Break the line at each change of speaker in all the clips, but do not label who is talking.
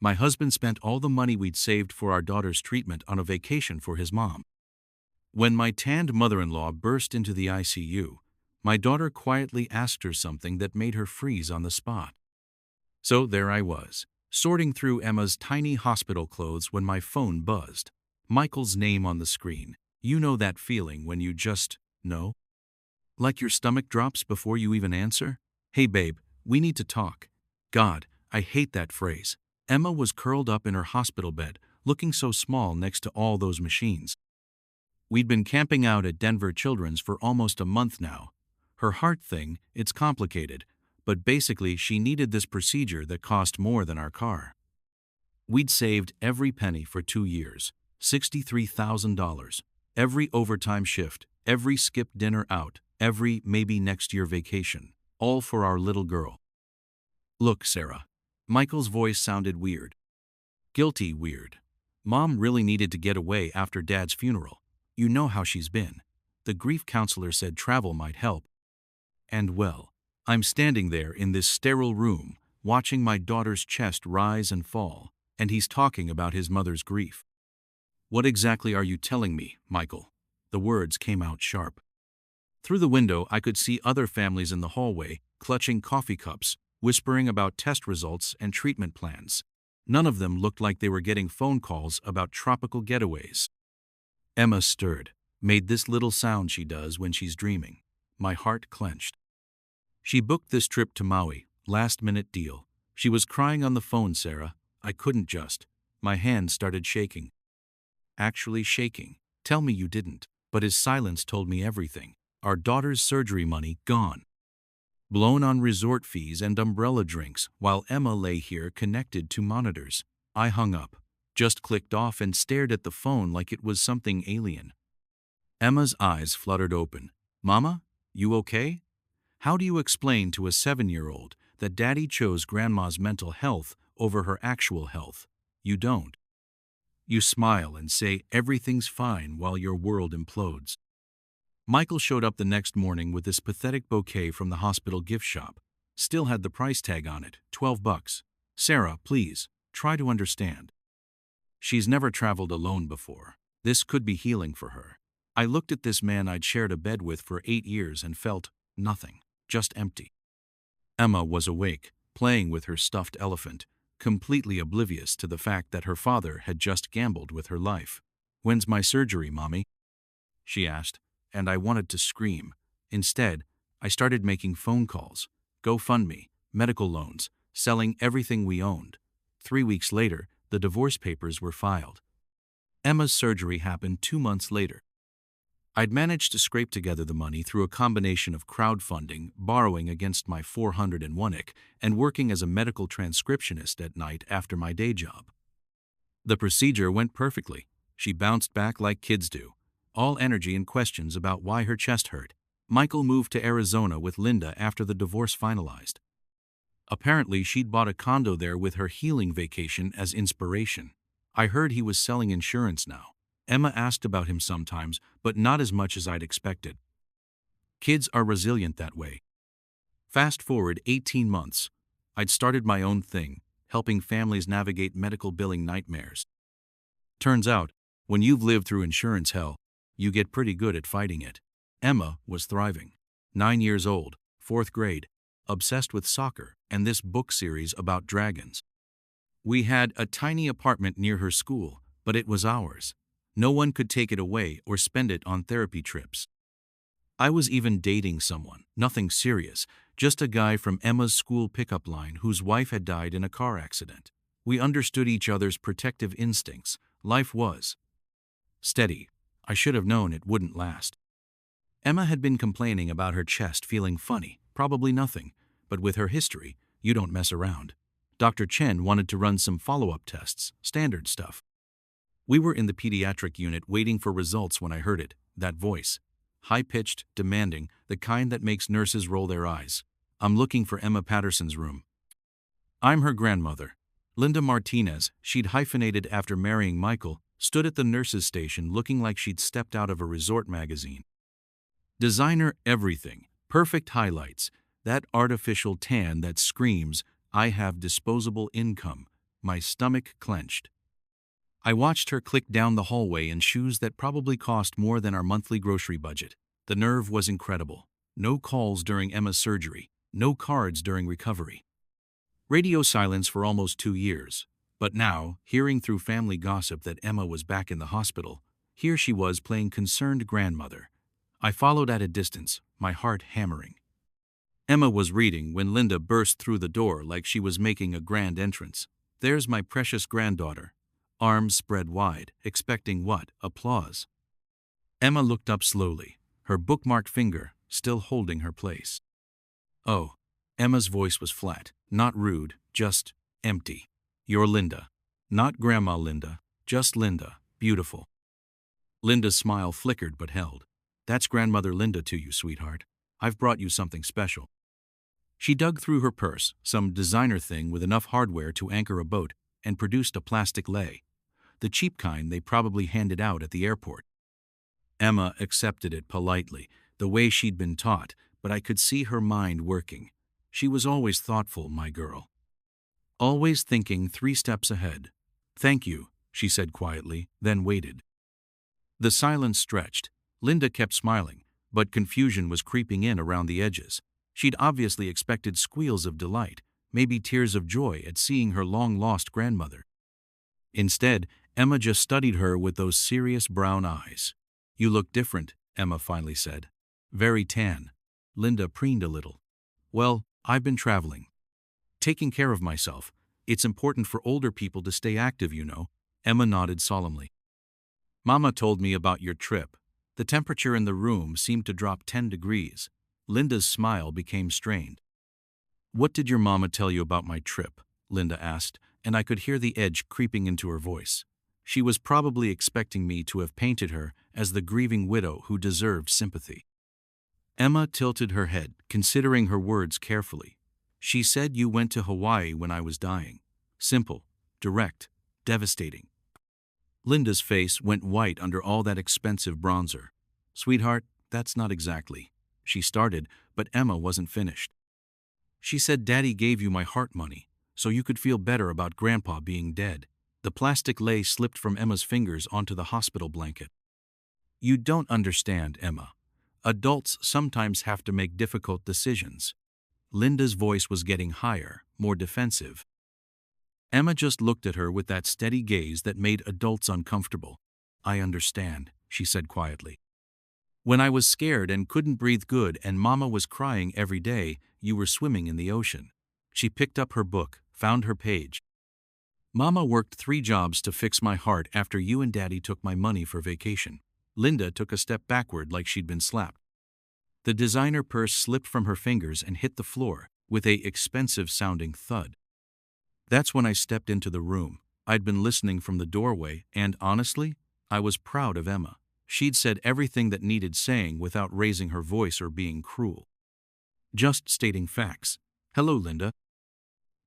My husband spent all the money we'd saved for our daughter's treatment on a vacation for his mom. When my tanned mother-in-law burst into the ICU, my daughter quietly asked her something that made her freeze on the spot. So there I was, sorting through Emma's tiny hospital clothes when my phone buzzed. Michael's name on the screen. You know that feeling when you just know? Like your stomach drops before you even answer? Hey babe, we need to talk. God, I hate that phrase. Emma was curled up in her hospital bed, looking so small next to all those machines. We'd been camping out at Denver Children's for almost a month now. Her heart thing, it's complicated, but basically she needed this procedure that cost more than our car. We'd saved every penny for 2 years, $63,000. Every overtime shift, every skipped dinner out, every maybe next year vacation, all for our little girl. Look, Sarah. Michael's voice sounded weird. Guilty weird. Mom really needed to get away after Dad's funeral. You know how she's been. The grief counselor said travel might help. And well, I'm standing there in this sterile room, watching my daughter's chest rise and fall, and he's talking about his mother's grief. What exactly are you telling me, Michael? The words came out sharp. Through the window, I could see other families in the hallway, clutching coffee cups, whispering about test results and treatment plans. None of them looked like they were getting phone calls about tropical getaways. Emma stirred, made this little sound she does when she's dreaming. My heart clenched. She booked this trip to Maui, last-minute deal. She was crying on the phone, Sarah. I couldn't just. My hand started shaking. Actually shaking. Tell me you didn't. But his silence told me everything. Our daughter's surgery money gone. Blown on resort fees and umbrella drinks while Emma lay here connected to monitors. I hung up, just clicked off and stared at the phone like it was something alien. Emma's eyes fluttered open. Mama, you okay? How do you explain to a 7-year-old that Daddy chose Grandma's mental health over her actual health? You don't. You smile and say everything's fine while your world implodes. Michael showed up the next morning with this pathetic bouquet from the hospital gift shop. Still had the price tag on it, $12. Sarah, please, try to understand. She's never traveled alone before. This could be healing for her. I looked at this man I'd shared a bed with for 8 years and felt nothing, just empty. Emma was awake, playing with her stuffed elephant, completely oblivious to the fact that her father had just gambled with her life. When's my surgery, Mommy? She asked, and I wanted to scream. Instead, I started making phone calls, GoFundMe, medical loans, selling everything we owned. 3 weeks later, the divorce papers were filed. Emma's surgery happened 2 months later. I'd managed to scrape together the money through a combination of crowdfunding, borrowing against my 401 IC, and working as a medical transcriptionist at night after my day job. The procedure went perfectly. She bounced back like kids do, all energy and questions about why her chest hurt. Michael moved to Arizona with Linda after the divorce finalized. Apparently, she'd bought a condo there with her healing vacation as inspiration. I heard he was selling insurance now. Emma asked about him sometimes, but not as much as I'd expected. Kids are resilient that way. Fast forward 18 months. I'd started my own thing, helping families navigate medical billing nightmares. Turns out, when you've lived through insurance hell, you get pretty good at fighting it. Emma was thriving. 9 years old, 4th grade, obsessed with soccer and this book series about dragons. We had a tiny apartment near her school, but it was ours. No one could take it away or spend it on therapy trips. I was even dating someone, nothing serious, just a guy from Emma's school pickup line whose wife had died in a car accident. We understood each other's protective instincts. Life was steady. I should have known it wouldn't last. Emma had been complaining about her chest feeling funny, probably nothing, but with her history, you don't mess around. Dr. Chen wanted to run some follow-up tests, standard stuff. We were in the pediatric unit waiting for results when I heard it, that voice. High-pitched, demanding, the kind that makes nurses roll their eyes. I'm looking for Emma Patterson's room. I'm her grandmother. Linda Martinez, she'd hyphenated after marrying Michael, stood at the nurse's station looking like she'd stepped out of a resort magazine. Designer everything, perfect highlights, that artificial tan that screams, I have disposable income, My stomach clenched. I watched her click down the hallway in shoes that probably cost more than our monthly grocery budget. The nerve was incredible. No calls during Emma's surgery, no cards during recovery. Radio silence for almost 2 years. But now, hearing through family gossip that Emma was back in the hospital, here she was playing concerned grandmother. I followed at a distance, my heart hammering. Emma was reading when Linda burst through the door like she was making a grand entrance. There's my precious granddaughter. Arms spread wide, expecting what? Applause. Emma looked up slowly, her bookmarked finger still holding her place. Oh. Emma's voice was flat, not rude, just empty. You're Linda. Not Grandma Linda, just Linda, beautiful. Linda's smile flickered but held. That's Grandmother Linda to you, sweetheart. I've brought you something special. She dug through her purse, some designer thing with enough hardware to anchor a boat, and produced a plastic lei. The cheap kind they probably handed out at the airport. Emma accepted it politely, the way she'd been taught, but I could see her mind working. She was always thoughtful, my girl. Always thinking 3 steps ahead. Thank you, she said quietly, then waited. The silence stretched. Linda kept smiling, but confusion was creeping in around the edges. She'd obviously expected squeals of delight, maybe tears of joy at seeing her long-lost grandmother. Instead, Emma just studied her with those serious brown eyes. You look different, Emma finally said. Very tan. Linda preened a little. Well, I've been traveling. Taking care of myself. It's important for older people to stay active, you know. Emma nodded solemnly. Mama told me about your trip. The temperature in the room seemed to drop 10 degrees. Linda's smile became strained. What did your mama tell you about my trip? Linda asked, and I could hear the edge creeping into her voice. She was probably expecting me to have painted her as the grieving widow who deserved sympathy. Emma tilted her head, considering her words carefully. She said you went to Hawaii when I was dying. Simple, direct, devastating. Linda's face went white under all that expensive bronzer. Sweetheart, that's not exactly. She started, but Emma wasn't finished. She said Daddy gave you my heart money, so you could feel better about Grandpa being dead. The plastic lei slipped from Emma's fingers onto the hospital blanket. You don't understand, Emma. Adults sometimes have to make difficult decisions. Linda's voice was getting higher, more defensive. Emma just looked at her with that steady gaze that made adults uncomfortable. I understand, she said quietly. When I was scared and couldn't breathe good and Mama was crying every day, you were swimming in the ocean. She picked up her book, found her page. Mama worked 3 jobs to fix my heart after you and Daddy took my money for vacation. Linda took a step backward like she'd been slapped. The designer purse slipped from her fingers and hit the floor with a expensive-sounding thud. That's when I stepped into the room. I'd been listening from the doorway, and honestly, I was proud of Emma. She'd said everything that needed saying without raising her voice or being cruel. Just stating facts. Hello, Linda,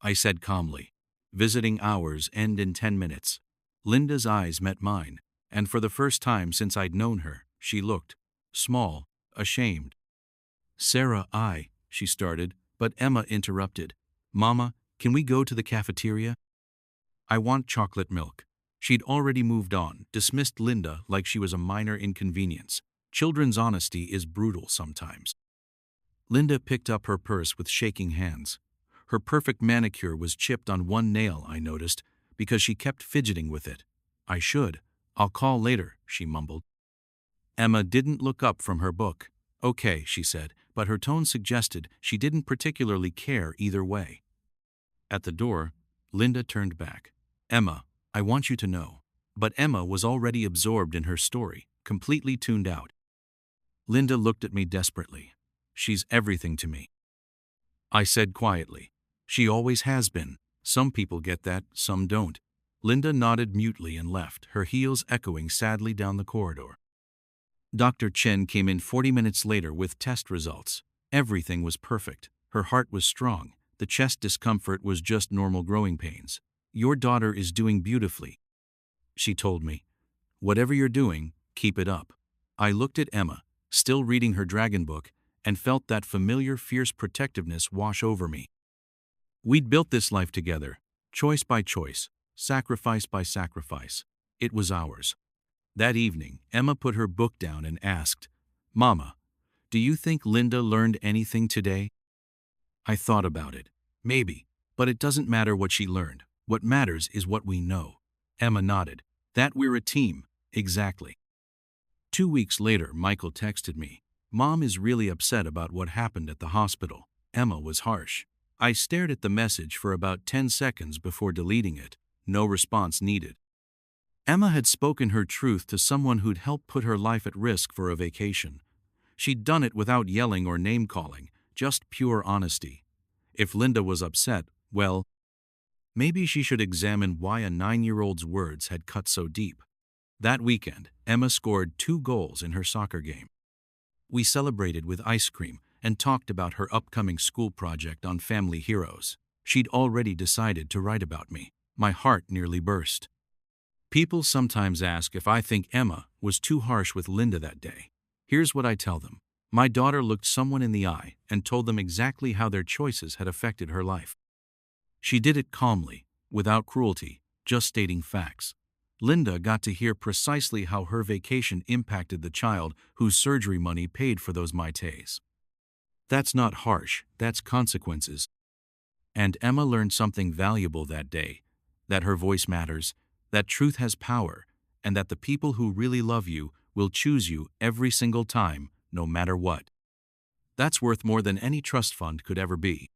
I said calmly. Visiting hours end in 10 minutes. Linda's eyes met mine, and for the first time since I'd known her, she looked small, ashamed. Sarah, she started, but Emma interrupted. Mama, can we go to the cafeteria? I want chocolate milk. She'd already moved on, dismissed Linda like she was a minor inconvenience. Children's honesty is brutal sometimes. Linda picked up her purse with shaking hands. Her perfect manicure was chipped on one nail, I noticed, because she kept fidgeting with it. I'll call later, she mumbled. Emma didn't look up from her book. Okay, she said, but her tone suggested she didn't particularly care either way. At the door, Linda turned back. Emma, I want you to know. But Emma was already absorbed in her story, completely tuned out. Linda looked at me desperately. She's everything to me, I said quietly. She always has been. Some people get that, some don't. Linda nodded mutely and left, her heels echoing sadly down the corridor. Dr. Chen came in 40 minutes later with test results. Everything was perfect. Her heart was strong. The chest discomfort was just normal growing pains. Your daughter is doing beautifully, she told me. Whatever you're doing, keep it up. I looked at Emma, still reading her dragon book, and felt that familiar fierce protectiveness wash over me. We'd built this life together, Choice by choice, sacrifice by sacrifice. It was ours. That evening, Emma put her book down and asked, "Mama, do you think Linda learned anything today?" I thought about it. Maybe, but it doesn't matter what she learned. What matters is what we know. Emma nodded. That we're a team. Exactly. 2 weeks later, Michael texted me. Mom is really upset about what happened at the hospital. Emma was harsh. I stared at the message for about 10 seconds before deleting it. No response needed. Emma had spoken her truth to someone who'd helped put her life at risk for a vacation. She'd done it without yelling or name-calling, just pure honesty. If Linda was upset, well, maybe she should examine why a 9-year-old's words had cut so deep. That weekend, Emma scored 2 goals in her soccer game. We celebrated with ice cream and talked about her upcoming school project on family heroes. She'd already decided to write about me. My heart nearly burst. People sometimes ask if I think Emma was too harsh with Linda that day. Here's what I tell them. My daughter looked someone in the eye and told them exactly how their choices had affected her life. She did it calmly, without cruelty, just stating facts. Linda got to hear precisely how her vacation impacted the child whose surgery money paid for those maités. That's not harsh, that's consequences. And Emma learned something valuable that day, that her voice matters, that truth has power, and that the people who really love you will choose you every single time, no matter what. That's worth more than any trust fund could ever be.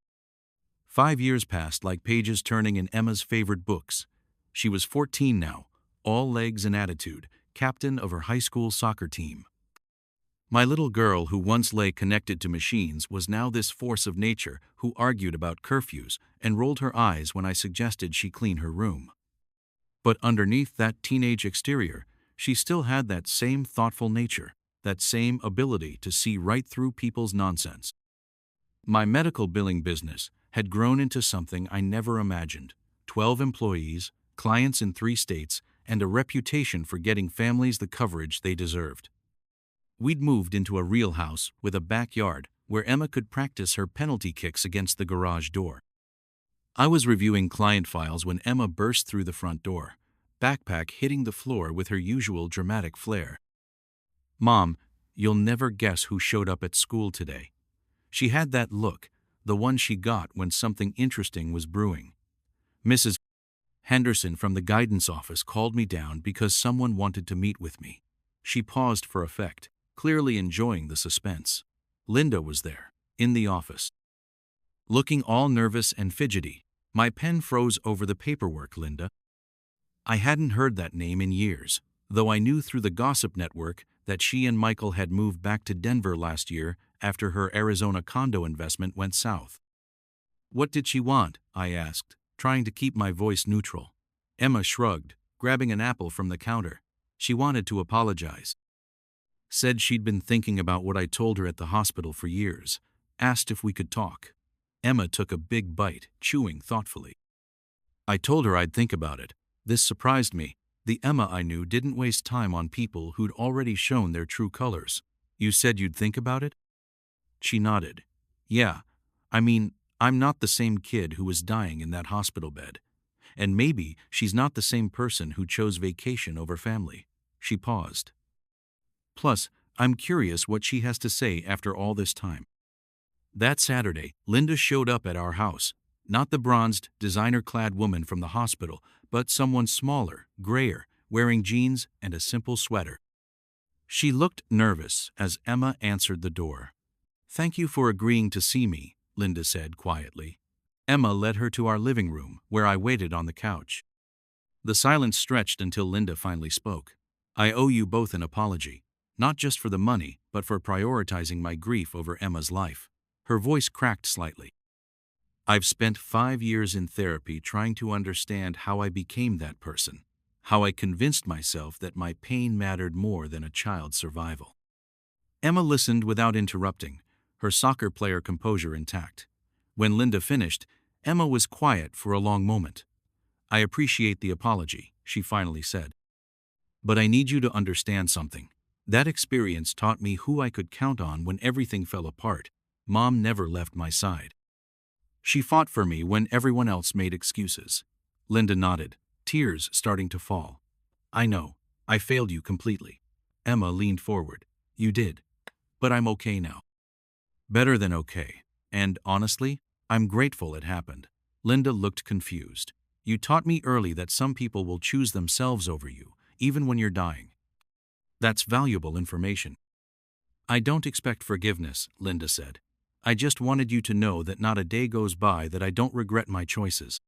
5 years passed like pages turning in Emma's favorite books. She was 14 now, all legs and attitude, captain of her high school soccer team. My little girl who once lay connected to machines was now this force of nature who argued about curfews and rolled her eyes when I suggested she clean her room. But underneath that teenage exterior, she still had that same thoughtful nature, that same ability to see right through people's nonsense. My medical billing business had grown into something I never imagined. 12 employees, clients in 3 states, and a reputation for getting families the coverage they deserved. We'd moved into a real house with a backyard where Emma could practice her penalty kicks against the garage door. I was reviewing client files when Emma burst through the front door, backpack hitting the floor with her usual dramatic flair. "Mom, you'll never guess who showed up at school today." She had that look, the one she got when something interesting was brewing. "Mrs. Henderson from the guidance office called me down because someone wanted to meet with me." She paused for effect, clearly enjoying the suspense. Linda was there, in the office. Looking all nervous and fidgety, my pen froze over the paperwork. Linda. I hadn't heard that name in years, though I knew through the gossip network that she and Michael had moved back to Denver last year after her Arizona condo investment went south. "What did she want?" I asked, trying to keep my voice neutral. Emma shrugged, grabbing an apple from the counter. She wanted to apologize. Said she'd been thinking about what I told her at the hospital for years. Asked if we could talk. Emma took a big bite, chewing thoughtfully. I told her I'd think about it. This surprised me. The Emma I knew didn't waste time on people who'd already shown their true colors. "You said you'd think about it?" She nodded. "Yeah, I mean, I'm not the same kid who was dying in that hospital bed. And maybe she's not the same person who chose vacation over family." She paused. "Plus, I'm curious what she has to say after all this time." That Saturday, Linda showed up at our house. Not the bronzed, designer-clad woman from the hospital, but someone smaller, grayer, wearing jeans and a simple sweater. She looked nervous as Emma answered the door. "Thank you for agreeing to see me," Linda said quietly. Emma led her to our living room, where I waited on the couch. The silence stretched until Linda finally spoke. "I owe you both an apology, not just for the money, but for prioritizing my grief over Emma's life." Her voice cracked slightly. "I've spent 5 years in therapy trying to understand how I became that person, how I convinced myself that my pain mattered more than a child's survival." Emma listened without interrupting, her soccer player composure intact. When Linda finished, Emma was quiet for a long moment. "I appreciate the apology," she finally said. "But I need you to understand something. That experience taught me who I could count on when everything fell apart. Mom never left my side. She fought for me when everyone else made excuses. Linda nodded, tears starting to fall. I know. I failed you completely. Emma leaned forward. You did. But I'm okay now. Better than okay. And, honestly, I'm grateful it happened. Linda looked confused. You taught me early that some people will choose themselves over you, even when you're dying. That's valuable information. I don't expect forgiveness, Linda said. I just wanted you to know that not a day goes by that I don't regret my choices.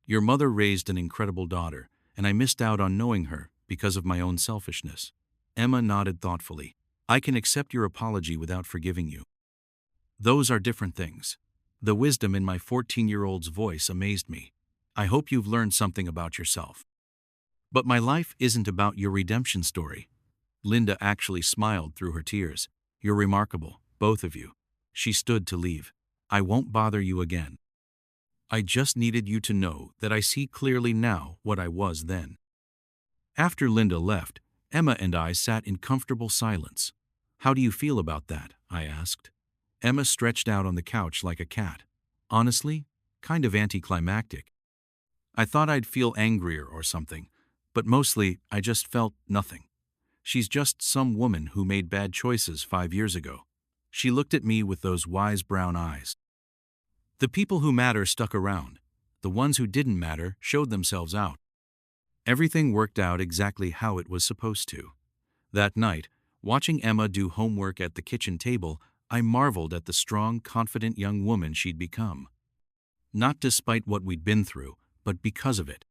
Your mother raised an incredible daughter, and I missed out on knowing her because of my own selfishness. Emma nodded thoughtfully. I can accept your apology without forgiving you. Those are different things. The wisdom in my 14-year-old's voice amazed me. I hope you've learned something about yourself. But my life isn't about your redemption story. Linda actually smiled through her tears. You're remarkable, both of you. She stood to leave. I won't bother you again. I just needed you to know that I see clearly now what I was then. After Linda left, Emma and I sat in comfortable silence. How do you feel about that? I asked. Emma stretched out on the couch like a cat. Honestly, kind of anticlimactic. I thought I'd feel angrier or something, but mostly I just felt nothing. She's just some woman who made bad choices 5 years ago. She looked at me with those wise brown eyes. The people who matter stuck around. The ones who didn't matter showed themselves out. Everything worked out exactly how it was supposed to. That night, watching Emma do homework at the kitchen table, I marveled at the strong, confident young woman she'd become. Not despite what we'd been through, but because of it.